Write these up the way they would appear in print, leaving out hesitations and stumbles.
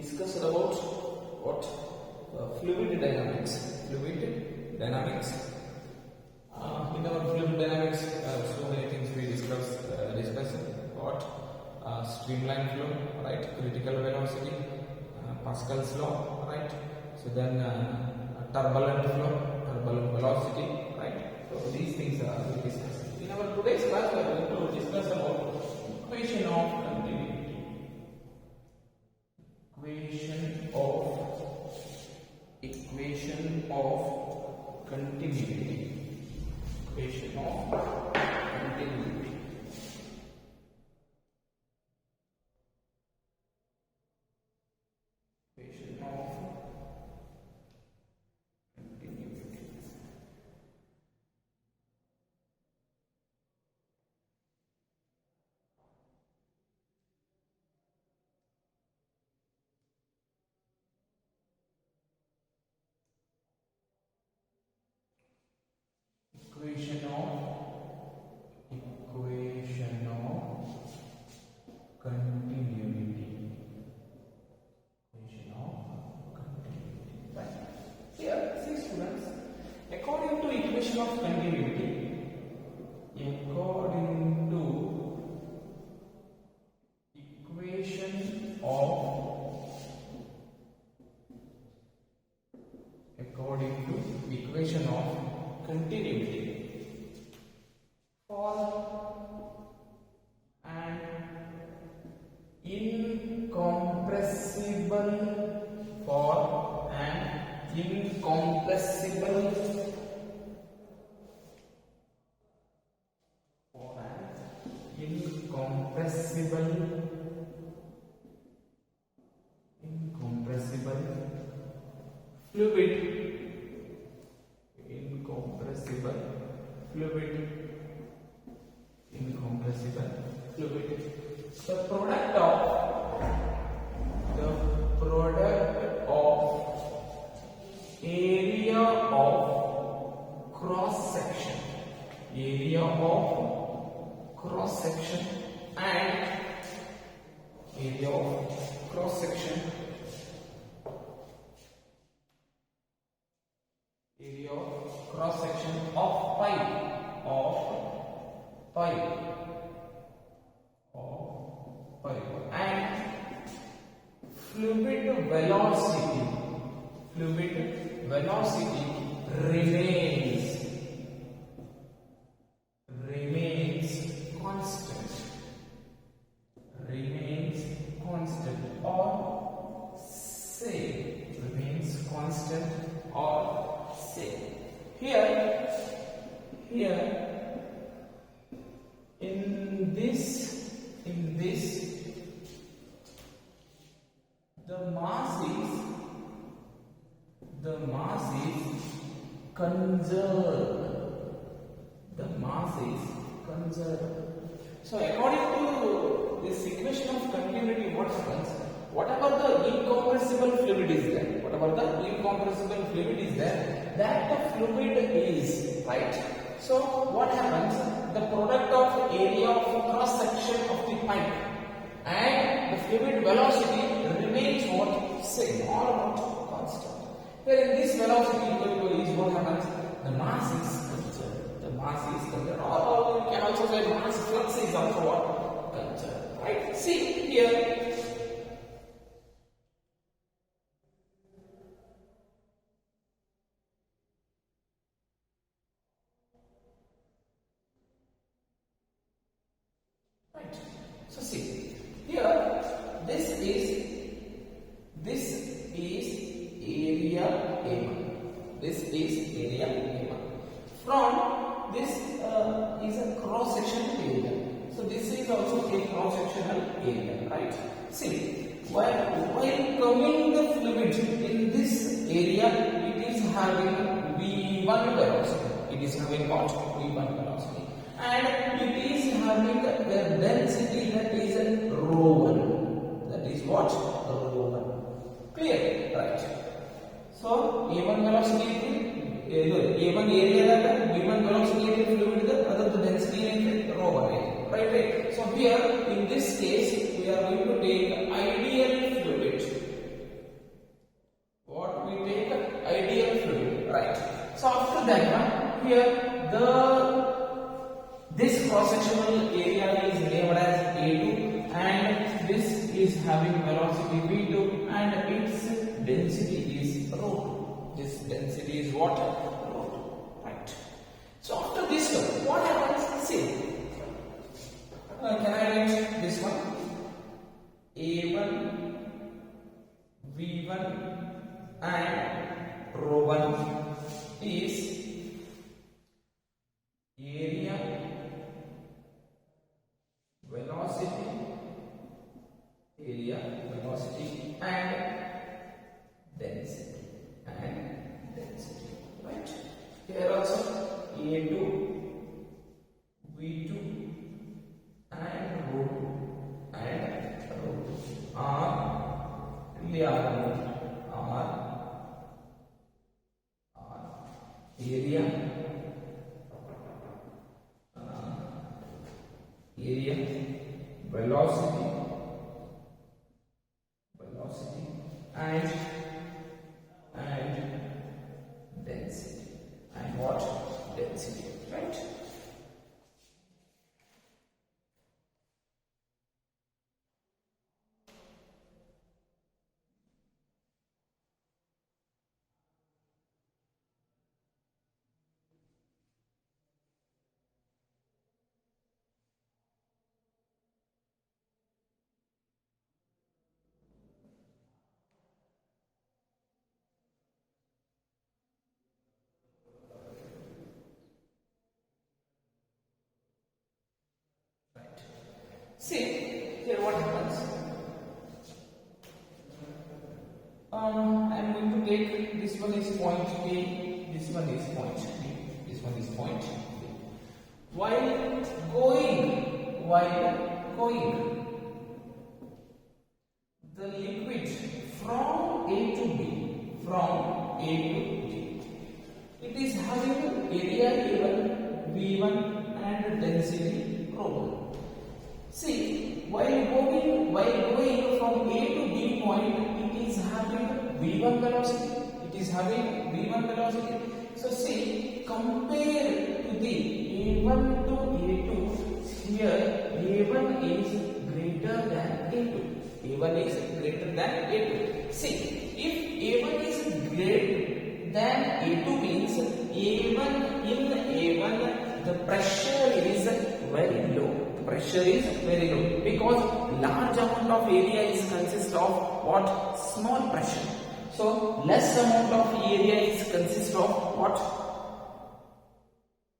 discussed about what fluid dynamics. Fluid dynamics. In our fluid dynamics, so many things we discussed. What streamline flow, right? Critical velocity, Pascal's law, right? So then turbulent flow, turbulent velocity, right? So these things are we discussed. In our today's class, we are going to discuss about equation of continuity. Equation of continuity. Equation of continuity. Equation of continuity. Equation of continuity. Equation of continuity. Right. Here, see students, according to equation of continuity, according to equation of continuity for an incompressible fluid, the product of area of cross section and area of cross section of pipe and fluid velocity remains constant or same. Here in this the mass is conserved. So according to this equation of continuity, what happens? Whatever the incompressible fluid is there, that the fluid is, right? So what happens? The product of area of cross section of the pipe and the fluid velocity remains what? Same or not constant. Here in this velocity is what happens? The mass is conserved. Or we can also say mass flux is also what? Conserved. Right? See here. Right. So see here. This is area A1. This is area A1. From this is a cross sectional area. So this is also a cross sectional area, right? See, while coming the fluid in this area, it is having V1 velocity. It is having what? V1 velocity. And it is having the density that is ρ1. That is what? ρ1. Clear? Right. So A1 velocity A1 area V1 velocity fluid the density ρ1. Right. So here in this case we are going to take ideal fluid. here this cross-sectional area is named as A2 and this is having velocity V2 and its density is rho. This density is what? Rho. Right. So after this one, what happens? See, can I write this one? A1, V1 and rho1 is area, velocity and density right. Here also A2, V2 and rho2 are really are area, velocity and density. And what? Density, right? See, here what happens? I'm going to take this one is point A, this one is point B, this one is point B. While going, the liquid from A to B, it is having area A1, V1 and density rho1. See, while going from A to B point, it is having V1 velocity. So see, compare to the A1 to A2. Here, A1 is greater than A2. See, if A1 is greater than A2 means A1 the pressure is very low. Because large amount of area is consist of what? Small pressure. So less amount of area is consist of what?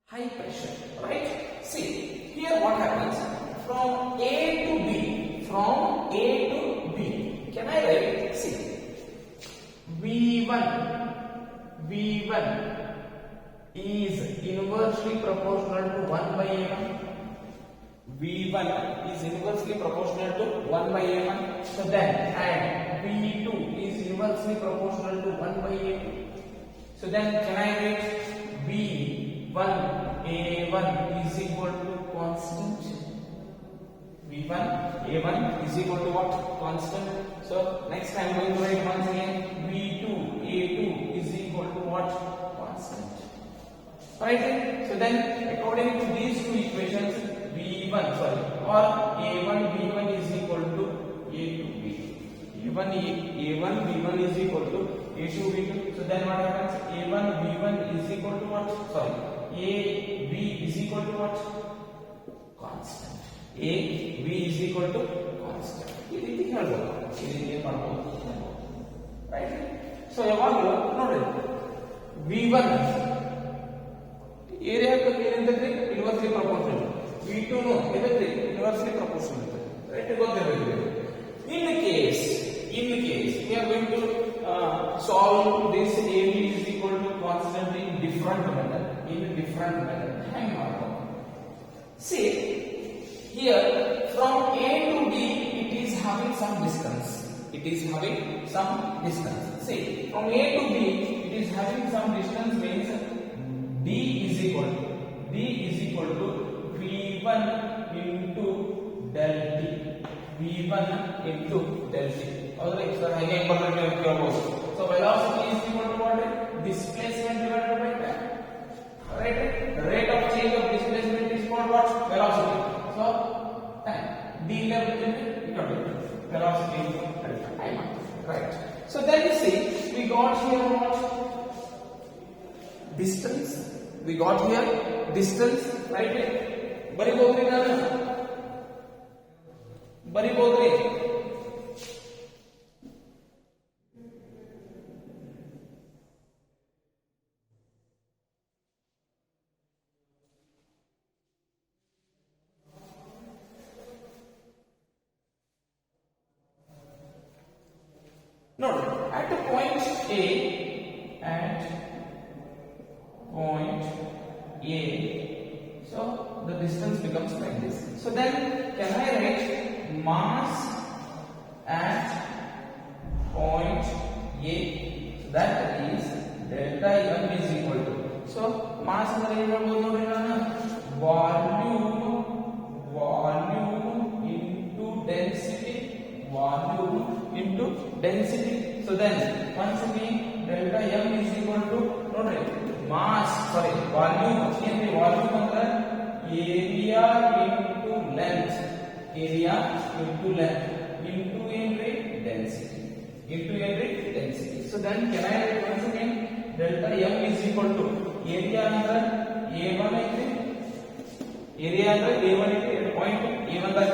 High pressure, right? See, here what happens? From A to B, can I write? See, V1 is inversely proportional to 1 by A1. V1 is inversely proportional to 1 by A1. So then, and V2 is inversely proportional to 1 by A2. So then, can I write V1 A1 is equal to constant? V1 A1 is equal to what? Constant. So next I am going to write once again V2 A2 is equal to what? Constant. Right? So then, according to these two equations, A1 V1 is equal to A2B. A1 V1 is equal to A2B2. So then what happens? A1 V1 is equal to what? AB is equal to what? Constant. AB is equal to constant. Right? So V1 area inversely proportional. V2 no, inversely proportional. Right? In case we are going to solve this AB is equal to constant in different method. Hang on. See, here from A to B it is having some distance. See, from A to B it is having some distance means D is equal to V1 into del T. Alright, so again so velocity is equal to what? Displacement divided by time. right? The rate of change of displacement is called what? Velocity. So time d left velocity into time, right? So then you see we got here what? Distance. We got here distance, right? Bari bodri na bari bodri. No, at the point A, at point A, so the distance becomes like this. So then, can I write mass at point A? So that is delta m is equal to. So mass ಅಂದ್ರೆ ಏನು ಹೇಳ್ಬೋದು ನೋಡಿ ನಾನು volume into density, volume into density. So then once again delta m is equal to nodri mass, sorry, volume ಅಂದ್ರೆ area into length, area into length into density, so then can I write once again delta m is equal to area ಅಂದ್ರೆ a1 ಐತಿ, area ಅಂದ್ರೆ a1 ಐತಿ point a1 ದಾಗ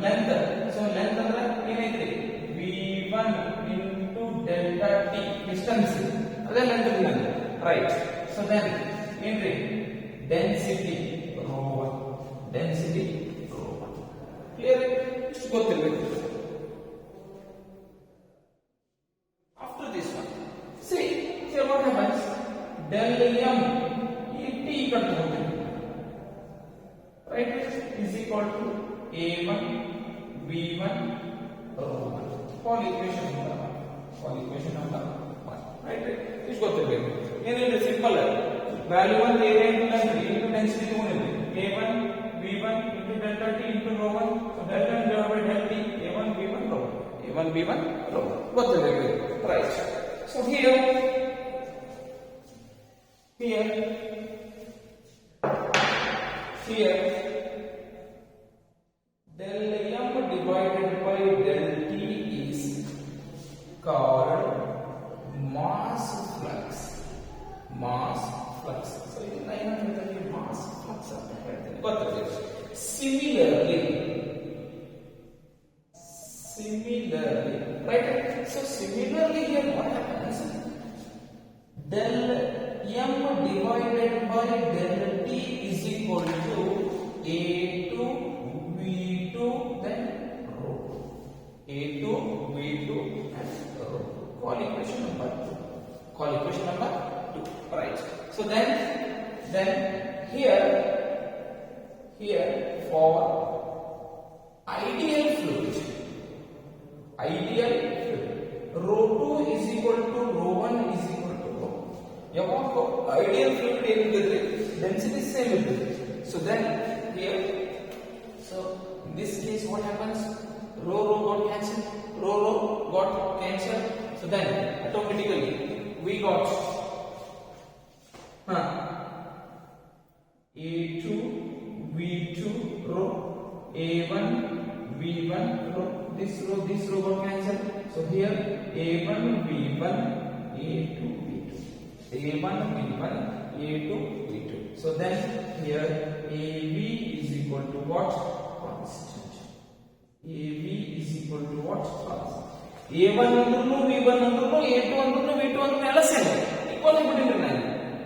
length, so length ಅಂದ್ರೆ ಏನೈತಿ v1 into delta t distance, ಅದೇ length ಇದೆ, right? So then ಏನ್ರಿ density rho1, clear? ಇಷ್ಟು ಗೊತ್ತಿರಬೇಕು. After this one, see here what happens, del m ಈ t ಕಟ್ಕೊಂಡು right is equal to a1 v1 rho1 for equation number 1, right? ಇಷ್ಟು ಗೊತ್ತಿರಬೇಕು. ಏನಿದೆ simple value 1 area into length into density ತಗೊಂಡಿದ್ವಿ, a1 v1 into delta t into rho1, so delta divided by del t a1 v1 rho1 ಗೊತ್ತಿರಬೇಕು, right? So here del m divided by del t is called mass flux. So in line with mass flux ಅಂತ ಹೇಳ್ತೀನಿ, ಗೊತ್ತಿರಬೇಕು. Similarly, right? So similarly here what happens, del m divided by del t is equal to a2 v2 then rho, a2 v2 and rho, call equation number 2, right? So then here for ideal fluid rho2 is equal to rho1 is equal to rho. ಯಾವಾಗ ideal fluid ಏನಿದೆ density same ಇರ್ತದೆ. So then here, so in this case what happens, rho got cancelled, so then automatically we got a2 v2 rho, a1 v1 rho, this row got cancelled, so here a1 v1 a2 v2, a1 v1 a2 v2, so then here ab is equal to what? Constant. ab is equal to what? Constant. a1 ಅಂದ್ರೂ v1 ಅಂದ್ರೂ a2 ಅಂದ್ರೂ v2 ಅಂದ್ರೂ ಎಲ್ಲ same equal ಆಗಿಬಿಟ್ಟಿದೆ ನಾನು,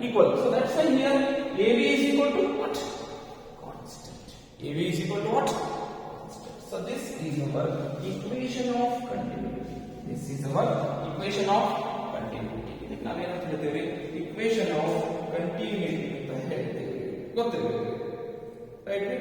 equal. So that's why here ab is equal to what? Constant. ab is equal to what? Constant. So this is our equation of continuity. ಇದಕ್ಕೆ ನಾವೇನಂತ ಹೇಳ್ತೇವೆ, equation of continuity ಅಂತ ಹೇಳ್ತೇವೆ, ಗೊತ್ತಿರಬೇಕು, right?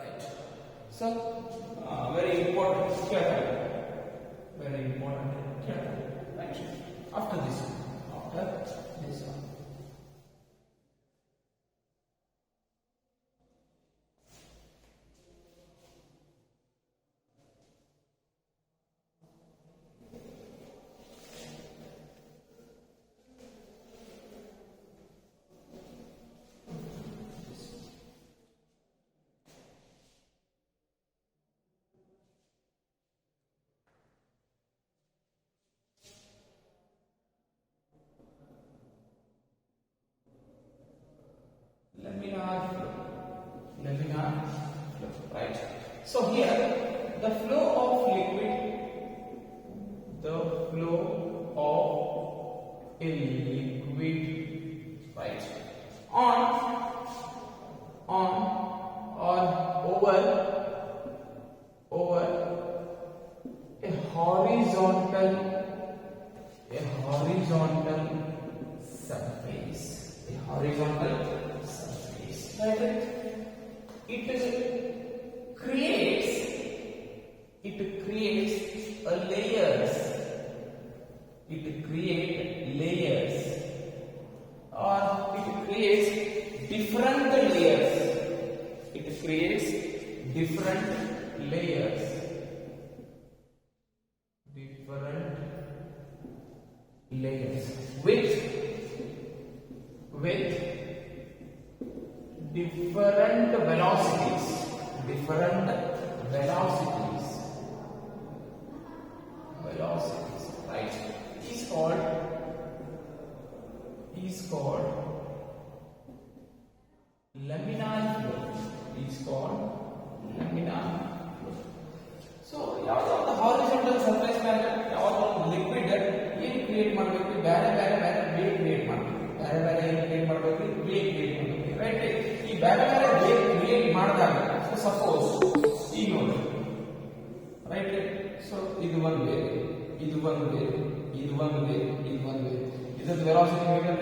Right. So, very important chapter. Very important chapter. Right. After this one. Laminar flow. Right. So here the flow of liquid, right, on or over a horizontal surface. Right. It creates a layers. Or it creates different layers. Different layers with different velocities. Right, is called laminar flow. So ಯಾವುದು horizontal surface ಮೇಲೆ ಯಾವುದು liquid ಏನು create ಮಾಡಬೇಕು, ಬೇರೆ wave create ಮಾಡಬೇಕು. Right. ಈ ಬೇರೆ wave create ಮಾಡಿದಾಗ ಸಪೋಸ್ ಈಗ ನೋಡಿ, ರೈಟ್. ಸೊ ಇದು ಒಂದು ವೇವ್, ಇದರ velocity metre,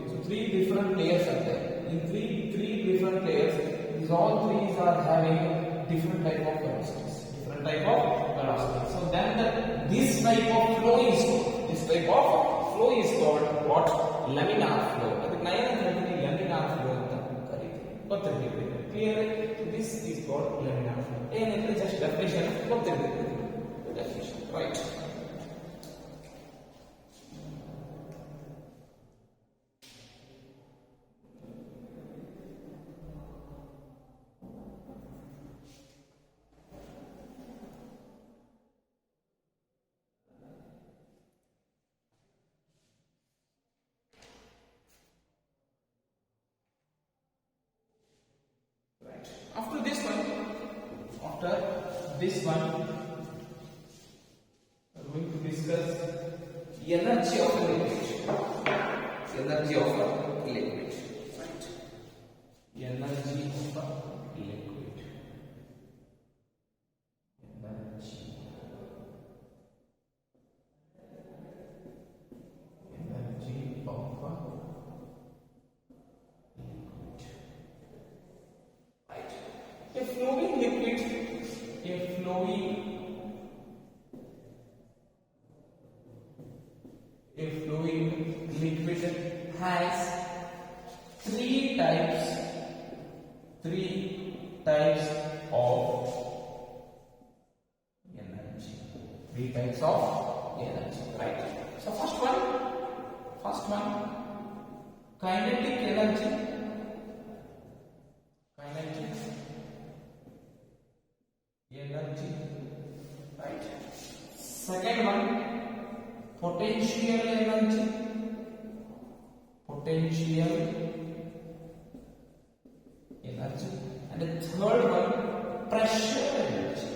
so three different layers are there. In three different layers, these all three are having different type of velocities. So then this type of flow is called what? Laminar flow. ಅದಕ್ಕೆ ನಾನು ಏನು ಹೇಳ್ತೀನಿ, laminar flow ಅಂತ ಕರೀತೀವಿ. ಗೊತ್ತಿರಬೇಕು. Clear? So this is called laminar flow. ಏನಿಲ್ಲ, just definition ಗೊತ್ತಿರಬೇಕು. Definition, right? After this one, we are going to discuss energy of a liquid. Right. Energy of a liquid. A flowing liquid has three types of energy. Right. So first one, kinetic energy. Right. Second one, potential energy. And the third one, pressure energy.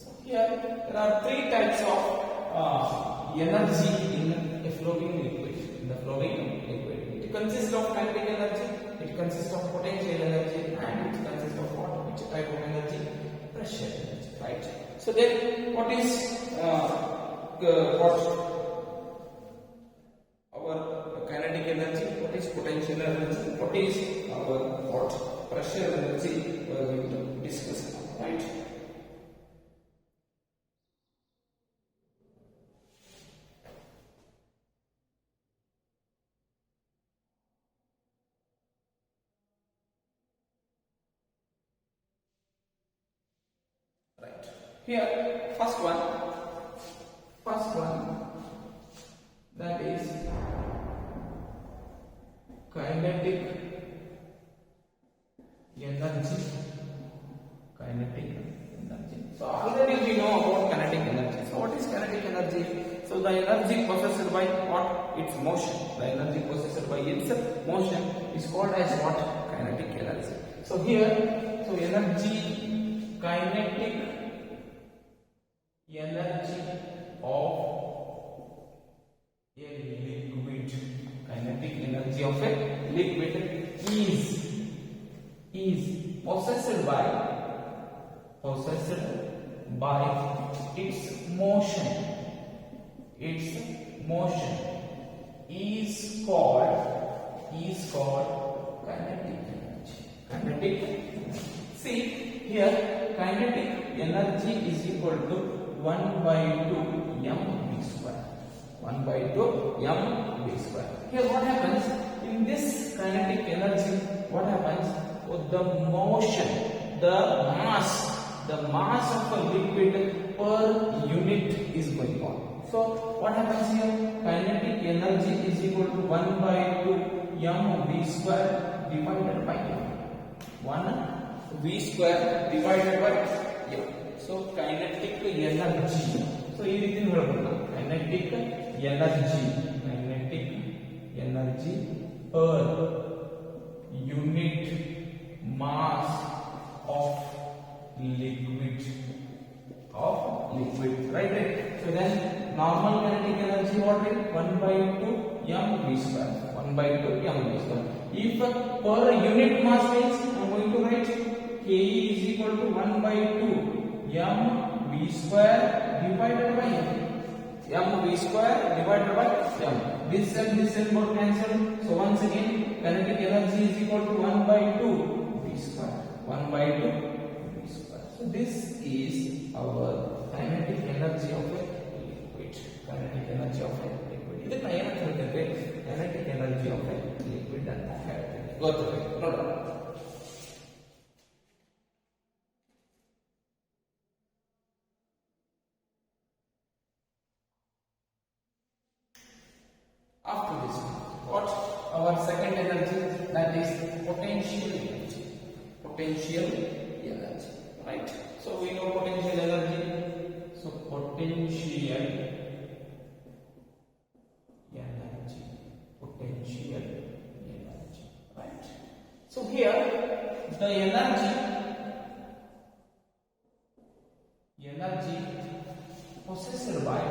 So here there are three types of energy in a flowing liquid. It consists of kinetic energy, it consists of potential energy, and it consists of what? Which type of energy? Pressure energy. Right. So then, what is what our Here, first one, that is kinetic energy. So already we know about kinetic energy. So what is kinetic energy? So the energy possessed by what? Its motion. The energy possessed by its motion is called as what? Kinetic energy. So here, so energy, kinetic energy of a liquid, kinetic energy of a liquid is possessed by its motion is called kinetic energy. See here, kinetic energy is equal to 1 by 2 mv square. 1 by 2 mv square. Here what happens in this kinetic energy? What happens? The motion, the mass of a liquid per unit is going on. So what happens here? Kinetic energy is equal to 1 by 2 mv square divided by m. 1 v square divided by m. So kinetic energy. So ಈ ರೀತಿ ಹೇಳ್ಬೋದು. Kinetic energy per unit mass of liquid, right? So then normal kinetic energy what is 1 by 2 mv square. 1 by 2 mv square. If per unit mass means I am going to write K is equal to 1 by 2 mv square divided by m. mv square divided by m. This and both cancel. So once again kinetic energy is equal to 1 by 2 v square. 1 by 2 v square. So this is our kinetic energy of a liquid. Kinetic energy of a liquid. ಇದನ್ನ ಏನಂತ ಹೇಳ್ತೇವೆ? Kinetic energy of a liquid ಅಂತ ಹೇಳ್ತೇವೆ. ಗೊತ್ತಿದೆ ನೋಡೋಣ. After this, what our second energy, that is potential energy. Right? So we know potential energy. So potential energy, right? So here the energy possessed by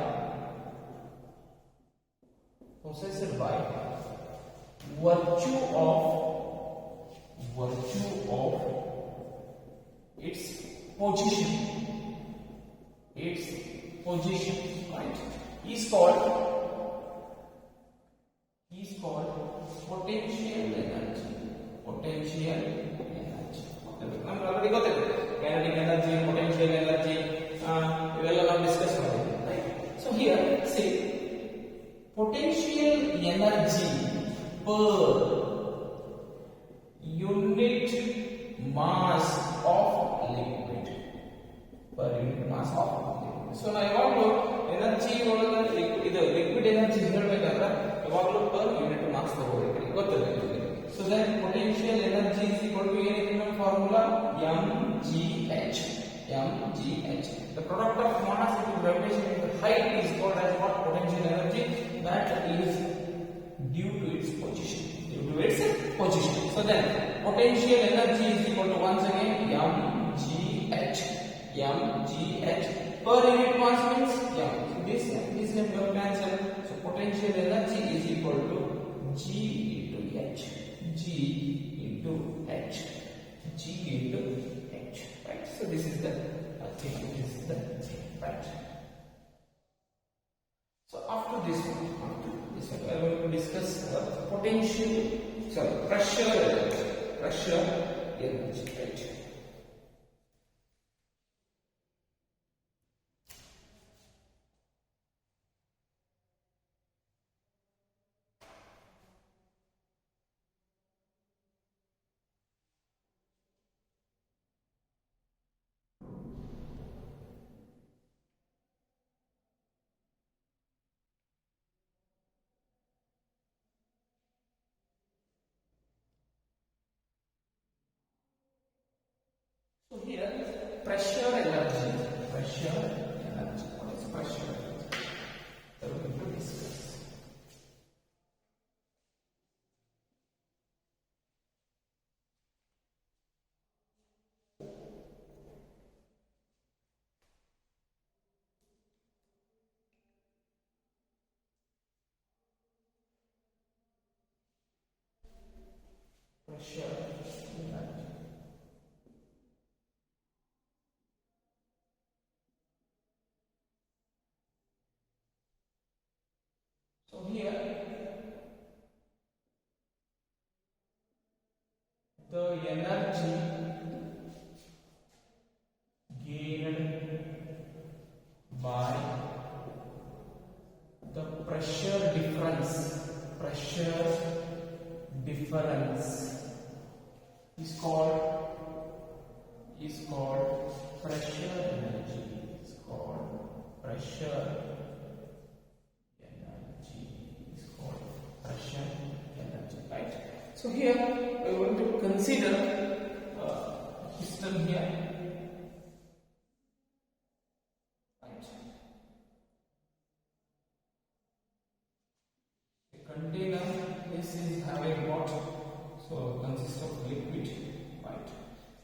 virtue of its position, right, is called potential energy. ನಮ್ಗೆ already ಗೊತ್ತಿದೆ kinetic energy, potential energy, ಇವೆಲ್ಲ ನಾವು discuss ಮಾಡಿದ್ವಿ, right? So here see potential energy per unit mass of liquid. So now ಯಾವಾಗಲೂ energy ಒಳಗೆ ಇದು liquid energy ಹೇಳಬೇಕಾದ್ರೆ ಯಾವಾಗಲೂ ಪರ್ ಯೂನಿಟ್ ಮಾಸ್ ತಗೋಬೇಕು, ಗೊತ್ತಿದೆ. So then potential energy is equal to ಏನಿದೆ ನಮ್ಮ formula mgh. The product of mass into gravitation into height is called as what? Potential energy. That is due to its position. So then potential energy is equal to once again mgh per unit mass means m. So this can be cancelled. So potential energy is equal to g into h. Right? So this is the thing. Right? So after this one, we are going to discuss pressure energy, right? So here pressure energy. Pressure energy. What is pressure energy? We are going to discuss. Pressure energy. So here the energy gained by the pressure difference is called pressure energy. It's called pressure energy. It's called pressure energy, right? So here we are going to consider piston here, right? A container, this is having what? So consists of liquid, right?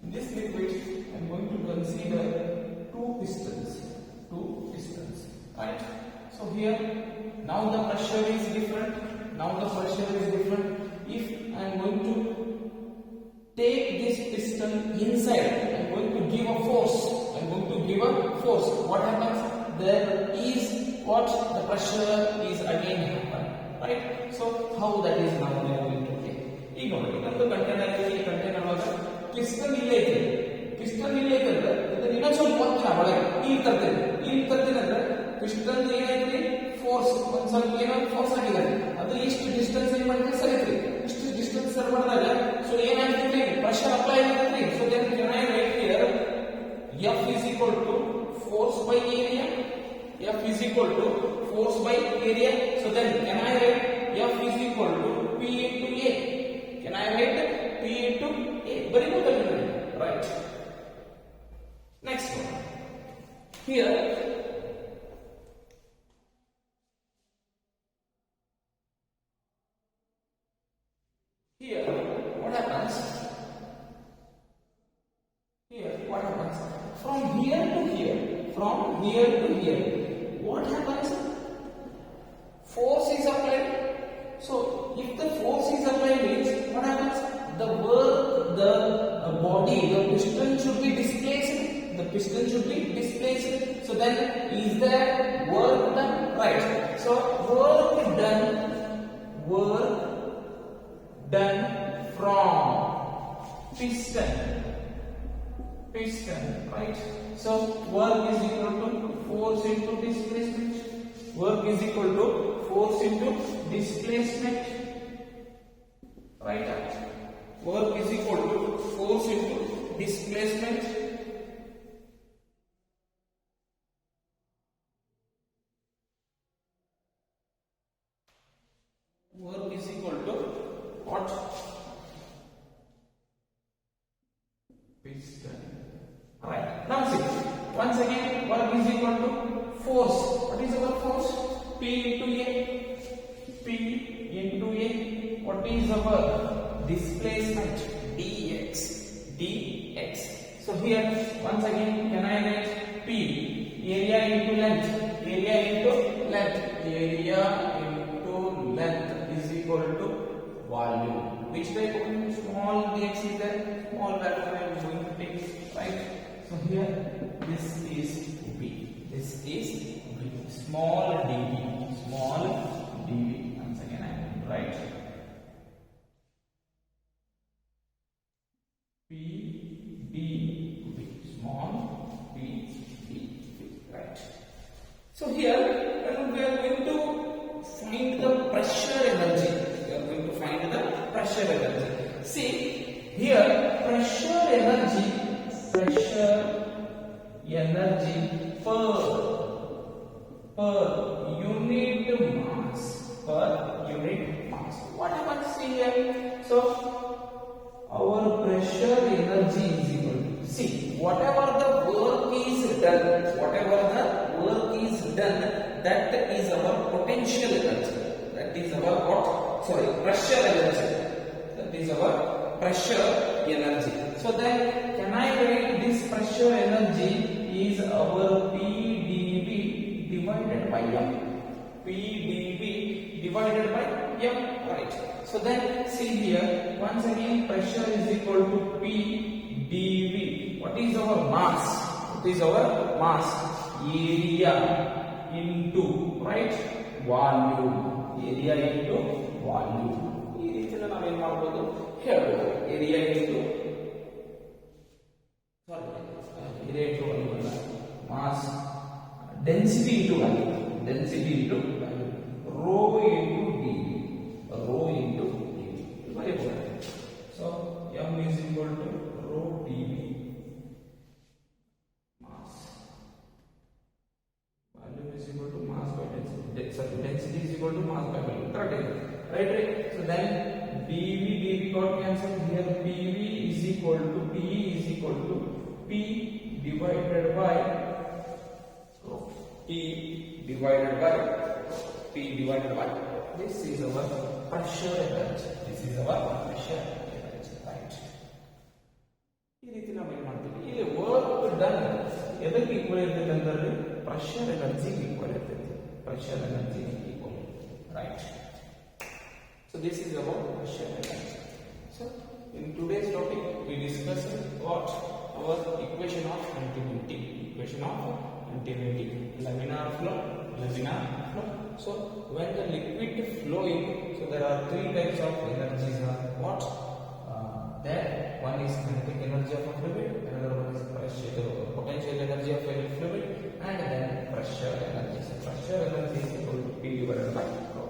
In this liquid, I am going to consider two pistons, right? So here, now the pressure is different. If I am going to take this piston inside, I am going to give a force. What happens? There is what? The pressure is again happen, right? So how that is now we are going to take? ಈಗ ನೋಡಿ ಇನ್ನೊಂದು container ಒಳಗೆ piston ಇಲ್ಲೇ ಐತೆ ಅಂದ್ರೆ ಇನ್ನೊಂದು ಸ್ವಲ್ಪ ಹೊತ್ತಿನ ಒಳಗೆ ಇಲ್ಲಿ ತರ್ತೀನಿ ಅಂದ್ರೆ ಪಿಸ್ಟನ್ ಏನೈತ್ರಿ ಫೋರ್ಸ್ ಒಂದ್ ಸ್ವಲ್ಪ ಏನೋ ಫೋರ್ಸ್ ಆಗಿದೆ ಅದು ಇಷ್ಟು ಡಿಸ್ಟೆನ್ಸ್ ಏನ್ ಮಾಡಿದ್ರೆ ಸರಿತ್ರಿ ಇಷ್ಟು ಡಿಸ್ಟೆನ್ಸ್ ಸರ್ ಮಾಡಿದಾಗ ಸೊ ಏನಾಗ್ತೈತ್ರಿ ಪ್ರೆಷರ್ ಅಪ್ಲೈ ಆಗ್ತೈತ್ರಿ so then can I write here F is equal to force by area. So then can I write F is equal to P into A? Can I write P into A? Very good, right? Next one. Here what happens? From here to here, what happens? Force is applied. So if the force is applied, means what happens? The body, the piston should be displaced. So then, is there work done? Right. So work done from piston, right? So work is equal to force into displacement. Right? Work is equal to force into displacement. Work is equal to what? Piston. Right. Now see. Once again, work is equal to force. What is our force? P into A. What is our displacement? dx. So here, once again, can I write P? Area into length. Area into length is equal to volume. Which type of small dx is there? Small value I am going to take, right? So here, this is B. Small dv. Once again I am going to write P dv. Small p dv. Right. So here we are going to find the pressure energy. See here, pressure energy per unit mass. What happens here? So our pressure energy is equal to, see, whatever the work is done, that is our potential energy. That is our what? Sorry, pressure energy. That is our pressure energy. So then, can I write this pressure energy is our PdV divided by M. PdV divided by M, right? So then, see here, once again, pressure is equal to PdV. What is our mass? What is our mass? Area into, right? Volume. Area into volume. ಈ ರೀತಿಯಲ್ಲಿ ನಾವು ಏನು ಮಾಡಬಹುದು ಹೇಳಬಹುದು. Area into volume, mass, density into volume. Rho into dV. Very important. So M is equal to rho dV. Mass. Volume is equal to mass by density. Sorry, density is equal to mass by volume. Correct? Right. So then dV got cancelled here. PV is equal to P divided by this is our pressure energy. Right? ಈ ರೀತಿ ನಾವು ಏನು ಮಾಡ್ತೀವಿ, ಇಲ್ಲಿ work done ಎದಕ್ಕೆ equal ಇರ್ತೈತೆ ಅಂತಂದ್ರೆ pressure energy equal ಇರ್ತೈತೆ. Right? So this is about pressure energy. So in today's topic we discussed what our equation of continuity, laminar flow. So when the liquid flowing, so there are three types of energies are what? There one is kinetic energy of a fluid, another one is potential energy of a fluid, and then pressure energy. So pressure energy is equal to P divided by rho.